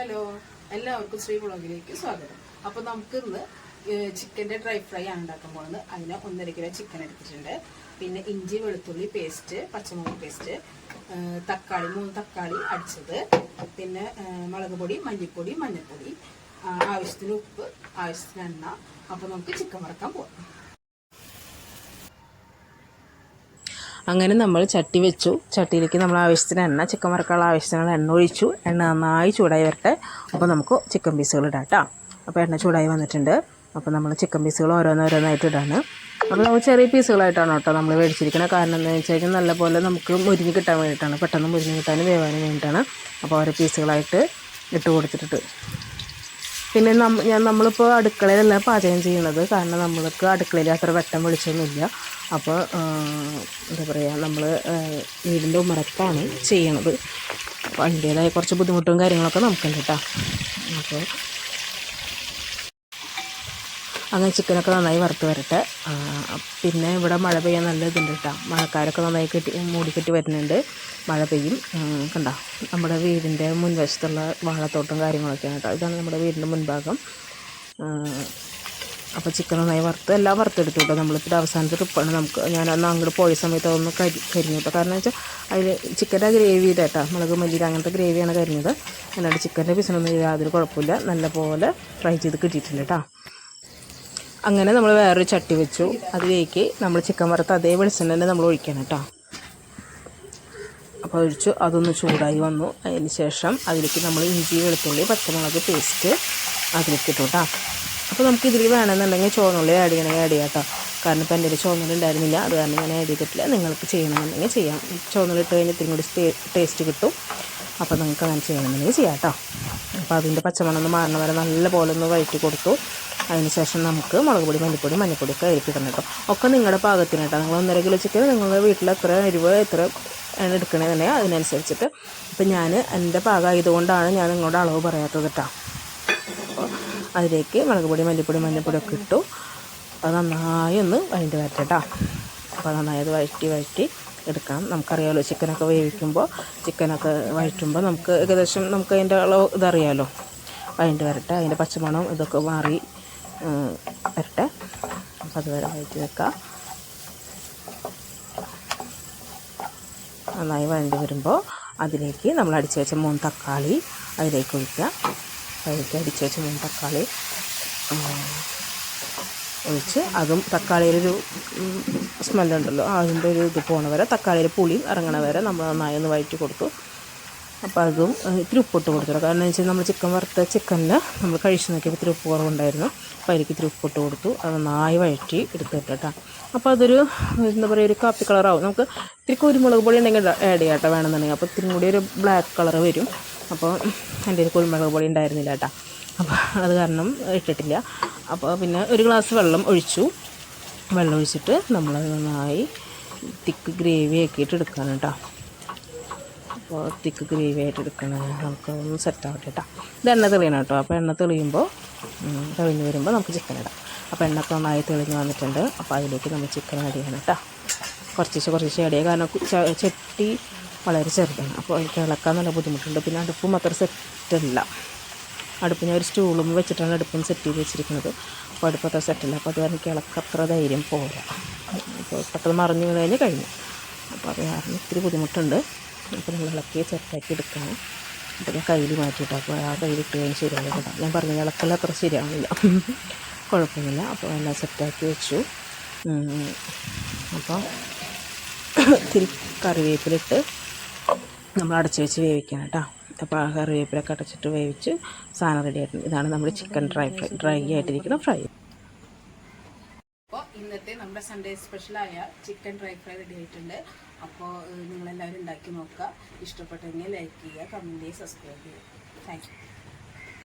Hello, എല്ലാവർക്കും ശ്രീ വ്ളോഗിലേക്ക് സ്വാഗതം. അപ്പോൾ നമുക്ക് ഇന്ന് ചിക്കൻ്റെ ഡ്രൈ ഫ്രൈ ആണ് ഉണ്ടാക്കാൻ പോകുന്നത്. അതിന് 1.5 കിലോ ചിക്കൻ എടുത്തിട്ടുണ്ട്. പിന്നെ ഇഞ്ചി വെളുത്തുള്ളി പേസ്റ്റ്, പച്ചമുളക് പേസ്റ്റ്, തക്കാളി 3 തക്കാളി അടിച്ചത്, പിന്നെ മുളക് പൊടി, മല്ലിപ്പൊടി, മഞ്ഞൾപ്പൊടി, ആവശ്യത്തിന് ഉപ്പ്, ആവശ്യത്തിന് എണ്ണ. അപ്പോൾ നമുക്ക് ചിക്കൻ വറക്കാൻ പോകാം. അങ്ങനെ നമ്മൾ ചട്ടി വെച്ചു. ചട്ടിയിലേക്ക് നമ്മൾ ആവശ്യത്തിന് എണ്ണ, ചിക്കൻ വറക്കാനുള്ള ആവശ്യത്തിനുള്ള എണ്ണ ഒഴിച്ചു. എണ്ണ നന്നായി ചൂടായി വരട്ടെ. അപ്പോൾ നമുക്ക് ചിക്കൻ പീസുകൾ ഇടാം കേട്ടോ. അപ്പോൾ എണ്ണ ചൂടായി വന്നിട്ടുണ്ട്. അപ്പോൾ നമ്മൾ ചിക്കൻ പീസുകൾ ഓരോന്നോരോന്നായിട്ട് ഇടാണ്. അപ്പോൾ നമ്മൾ ചെറിയ പീസുകളായിട്ടാണ് കേട്ടോ നമ്മൾ മേടിച്ചിരിക്കുന്നത്. കാരണം എന്താണെന്ന് വെച്ച് കഴിഞ്ഞാൽ നല്ലപോലെ നമുക്ക് മുരിഞ്ഞ് കിട്ടാൻ വേണ്ടിയിട്ടാണ്, പെട്ടെന്ന് മുരിഞ്ഞ് കിട്ടാനും വേവാനും വേണ്ടിയിട്ടാണ്. അപ്പോൾ ഓരോ പീസുകളായിട്ട് ഇട്ട് കൊടുത്തിട്ട് പിന്നെ നമ്മളിപ്പോൾ അടുക്കളയിലല്ല പാചകം ചെയ്യുന്നത്. കാരണം നമ്മൾക്ക് അടുക്കളയിൽ അത്ര വെട്ടം വെളിച്ചൊന്നുമില്ല. അപ്പോൾ എന്താ പറയുക, നമ്മൾ വീടിൻ്റെ ഉമ്മറത്താണ് ചെയ്യണത്. അപ്പോൾ അതിൻ്റേതായ കുറച്ച് ബുദ്ധിമുട്ടും കാര്യങ്ങളൊക്കെ നമുക്കുണ്ട് കേട്ടോ. അപ്പോൾ അങ്ങനെ ചിക്കനൊക്കെ നന്നായി വറുത്ത് വരട്ടെ. പിന്നെ ഇവിടെ മഴ പെയ്യാൻ നല്ല ഇതുണ്ട് കേട്ടോ. മഴക്കാരൊക്കെ നന്നായി മൂടിക്കെട്ടി വരുന്നുണ്ട്. മഴ പെയ്യും. കണ്ടോ, നമ്മുടെ വീടിൻ്റെ മുൻവശത്തുള്ള വാഴത്തോട്ടം കാര്യങ്ങളൊക്കെയാണ് കേട്ടോ. ഇതാണ് നമ്മുടെ വീടിൻ്റെ മുൻഭാഗം. അപ്പോൾ ചിക്കൻ നന്നായി എല്ലാം വറുത്തെടുത്തു കേട്ടോ. നമ്മളിപ്പോൾ അവസാനത്തെ ട്രിപ്പാണ്. ഞാൻ അന്ന് അങ്ങോട്ട് പോയ സമയത്ത് അതൊന്ന് കരിഞ്ഞു കേട്ടോ. കാരണം വെച്ചാൽ അതിൽ ചിക്കൻ്റെ ഗ്രേവി കേട്ടോ, മുളക് മല്ലിയിൽ അങ്ങനത്തെ ഗ്രേവിയാണ് കരിഞ്ഞത്. അല്ലാണ്ട് ചിക്കൻ്റെ പീസിനൊന്നും യാതൊരു കുഴപ്പമില്ല. നല്ലപോലെ ഫ്രൈ ചെയ്ത് കിട്ടിയിട്ടുണ്ട് കേട്ടോ. അങ്ങനെ നമ്മൾ വേറൊരു ചട്ടി വെച്ചു. അതിലേക്ക് നമ്മൾ ചിക്കൻ വറുത്ത് അതേ വെളിച്ചെണ്ണ തന്നെ നമ്മൾ ഒഴിക്കണം കേട്ടോ. അപ്പോൾ ഒഴിച്ചു, അതൊന്ന് ചൂടായി വന്നു. അതിന് ശേഷം അതിലേക്ക് നമ്മൾ ഇഞ്ചി വെളുത്തുള്ളി പച്ചമുളക് പേസ്റ്റ് അതിലേക്ക് ഇട്ടു കേട്ടോ. അപ്പോൾ നമുക്ക് ഇതിൽ വേണമെന്നുണ്ടെങ്കിൽ ചുവന്നുള്ളി ആഡ് ചെയ്യണമെങ്കിൽ ആഡ് ചെയ്യാം കേട്ടോ. കാരണം ഇപ്പം എൻ്റെ ഒരു ചുവന്നുള്ളി ഉണ്ടായിരുന്നില്ല, അത് കാരണം ഞാൻ ആഡ് ചെയ്തിട്ടില്ല. നിങ്ങൾക്ക് ചെയ്യണമെന്നുണ്ടെങ്കിൽ ചെയ്യാം. ചുവന്നുള്ളി ഇട്ട് കഴിഞ്ഞാൽ ഇത്തിരി കൂടി ടേസ്റ്റ് കിട്ടും. അപ്പോൾ നിങ്ങൾക്ക് അങ്ങനെ ചെയ്യണമെന്നുണ്ടെങ്കിൽ ചെയ്യാം കേട്ടോ. അപ്പോൾ അതിൻ്റെ പച്ചമണം ഒന്ന് മാറണ വരെ നല്ല പോലെ ഒന്ന് വഴറ്റി കൊടുത്തു. അതിന് ശേഷം നമുക്ക് മുളക് പൊടി, മല്ലിപ്പൊടി, മഞ്ഞൾപ്പൊടിയൊക്കെ അരിപ്പിക്കണം കേട്ടോ. ഒക്കെ നിങ്ങളുടെ പാകത്തിന് കേട്ടോ. നിങ്ങൾ 1.5 കിലോ ചിക്കൻ നിങ്ങളുടെ വീട്ടിൽ എത്ര എരിവ് എത്ര എടുക്കണേ തന്നെ അതിനനുസരിച്ചിട്ട്. അപ്പം ഞാൻ എൻ്റെ പാകമായതുകൊണ്ടാണ് ഞാൻ നിങ്ങളുടെ അളവ് പറയാത്തത് കേട്ടോ. അപ്പോൾ അതിലേക്ക് മുളക് പൊടി, മല്ലിപ്പൊടി, മഞ്ഞൾപ്പൊടിയൊക്കെ ഇട്ടു. അത് നന്നായി ഒന്ന് വഴറ്റി വരട്ടെ കേട്ടോ. അപ്പോൾ നന്നായി അത് വഴറ്റി എടുക്കണം. നമുക്കറിയാമല്ലോ, ചിക്കനൊക്കെ വേവിക്കുമ്പോൾ ചിക്കനൊക്കെ വഴറ്റുമ്പോൾ നമുക്ക് ഏകദേശം നമുക്ക് അതിൻ്റെ അളവ് ഇതറിയാമല്ലോ. വഴറ്റി വരട്ടെ. അതിൻ്റെ പച്ചമണം ഇതൊക്കെ മാറി വരട്ടെ. അപ്പോൾ അതുവരെ വഴറ്റി വെക്കാം. നന്നായി വഴണ്ടി വരുമ്പോൾ അതിലേക്ക് നമ്മൾ അടിച്ച് വെച്ച 3 തക്കാളി അതിലേക്ക് ഒഴിക്കുക. അതിലേക്ക് അടിച്ച് വെച്ച 3 തക്കാളി ഒഴിച്ച് അതും തക്കാളിയിലൊരു സ്മെല്ലുണ്ടല്ലോ, അതിൻ്റെ ഒരു ഇത് പോണ വരെ, തക്കാളിയിൽ പുളിയും ഇറങ്ങണ വരെ നമ്മൾ നന്നായി ഒന്ന് വഴറ്റി കൊടുത്തു. അപ്പോൾ അതും ഇത്തിരി ഉപ്പിട്ട് കൊടുത്തില്ല. കാരണം എന്ന് വെച്ചാൽ നമ്മൾ ചിക്കൻ വറുത്ത ചിക്കനിൽ നമ്മൾ കഴിച്ച് നോക്കിയപ്പോൾ ഇത്തിരി ഉപ്പ് കുറവുണ്ടായിരുന്നു. അപ്പോൾ അതിലേക്ക് ഇത്തിരി ഉപ്പിട്ട് കൊടുത്തു. അത് നന്നായി വഴറ്റി എടുത്തിട്ട് കേട്ടോ. അപ്പോൾ അതൊരു എന്താ പറയുക, ഒരു കാപ്പി കളറാവും. നമുക്ക് ഇത്തിരി കുരുമുളക് പൊടി ഉണ്ടെങ്കിൽ ആഡ് ചെയ്യാം കേട്ടോ വേണമെന്നുണ്ടെങ്കിൽ. അപ്പോൾ ഇത്തിരി കൂടി ഒരു ബ്ലാക്ക് കളർ വരും. അപ്പോൾ എൻ്റെ ഒരു കുരുമുളക് പൊടി ഉണ്ടായിരുന്നില്ല കേട്ടോ. അപ്പോൾ അത് കാരണം ഇട്ടിട്ടില്ല. അപ്പോൾ പിന്നെ ഒരു ഗ്ലാസ് വെള്ളം ഒഴിച്ചു. വെള്ളം ഒഴിച്ചിട്ട് നമ്മളത് നന്നായി തിക്ക് ഗ്രേവി ആക്കിയിട്ട് എടുക്കണം കേട്ടോ. അപ്പോൾ തിക്ക് ഗ്രേവി ആയിട്ട് എടുക്കണം. നമുക്കൊന്ന് സെറ്റാവട്ടെ കേട്ടോ. ഇത് എണ്ണ തെളിയണം കേട്ടോ. അപ്പോൾ എണ്ണ തെളിയുമ്പോൾ തെളിഞ്ഞ് വരുമ്പോൾ നമുക്ക് ചിക്കൻ ഇടാം. അപ്പോൾ എണ്ണയൊക്കെ നന്നായി തെളിഞ്ഞ് വന്നിട്ടുണ്ട്. അപ്പോൾ അതിലേക്ക് നമ്മൾ ചിക്കൻ ആഡ് ചെയ്യണം കേട്ടോ. കുറച്ച് ആഡ് ചെയ്യുക. കാരണം ചട്ടി വളരെ ചെറുതാണ്. അപ്പോൾ എനിക്ക് ഇളക്കാൻ നല്ല ബുദ്ധിമുട്ടുണ്ട്. പിന്നെ അടുപ്പും അത്ര സെറ്റല്ല. അടുപ്പ് ഞാൻ ഒരു സ്റ്റൂളും വെച്ചിട്ടാണ് അടുപ്പും സെറ്റ് ചെയ്ത് വെച്ചിരിക്കുന്നത്. അപ്പോൾ അടുപ്പ് അത്ര സെറ്റല്ല. അപ്പോൾ അത് കാരണം എനിക്ക് ഇളക്കം അത്ര ധൈര്യം പോരാ. അപ്പോൾ പെട്ടെന്ന് മറിഞ്ഞ് കഴിഞ്ഞ്. അപ്പോൾ അത് കാരണം ഇത്തിരി ബുദ്ധിമുട്ടുണ്ട്. അപ്പോൾ നമ്മൾ ഇളക്കി സെറ്റാക്കി എടുക്കണം. അപ്പോൾ ഞാൻ കയ്യിൽ മാറ്റിയിട്ട്, അപ്പോൾ ആ കയ്യിലിട്ട് കഴിഞ്ഞ് ശരിയാവില്ല കേട്ടോ. ഞാൻ പറഞ്ഞ ഇളക്കെല്ലാം അത്ര ശരിയാവില്ല, കുഴപ്പമൊന്നുമില്ല. അപ്പോൾ എല്ലാം സെറ്റാക്കി വെച്ചു. അപ്പോൾ ഇത്തിരി കറിവേപ്പിലിട്ട് നമ്മൾ അടച്ച് വെച്ച് വേവിക്കണം കേട്ടോ. അപ്പോൾ ആ കറിവേപ്പിലൊക്കെ അടച്ചിട്ട് വേവിച്ച് സാധനം റെഡി ആയിട്ടുണ്ട്. ഇതാണ് നമ്മുടെ ചിക്കൻ ഡ്രൈ ആയിട്ടിരിക്കുന്ന ഫ്രൈ. അപ്പോൾ ഇന്നത്തെ നമ്മുടെ സൺഡേ സ്പെഷ്യലായ ചിക്കൻ ഡ്രൈ ഫ്രൈ റെഡി ആയിട്ടുണ്ട്. അപ്പോൾ നിങ്ങളെല്ലാവരും ഉണ്ടാക്കി നോക്കുക. ഇഷ്ടപ്പെട്ടെങ്കിൽ ലൈക്ക് ചെയ്യുക, കമൻറ്റ് ചെയ്യുക, സബ്സ്ക്രൈബ് ചെയ്യുക. Thank you.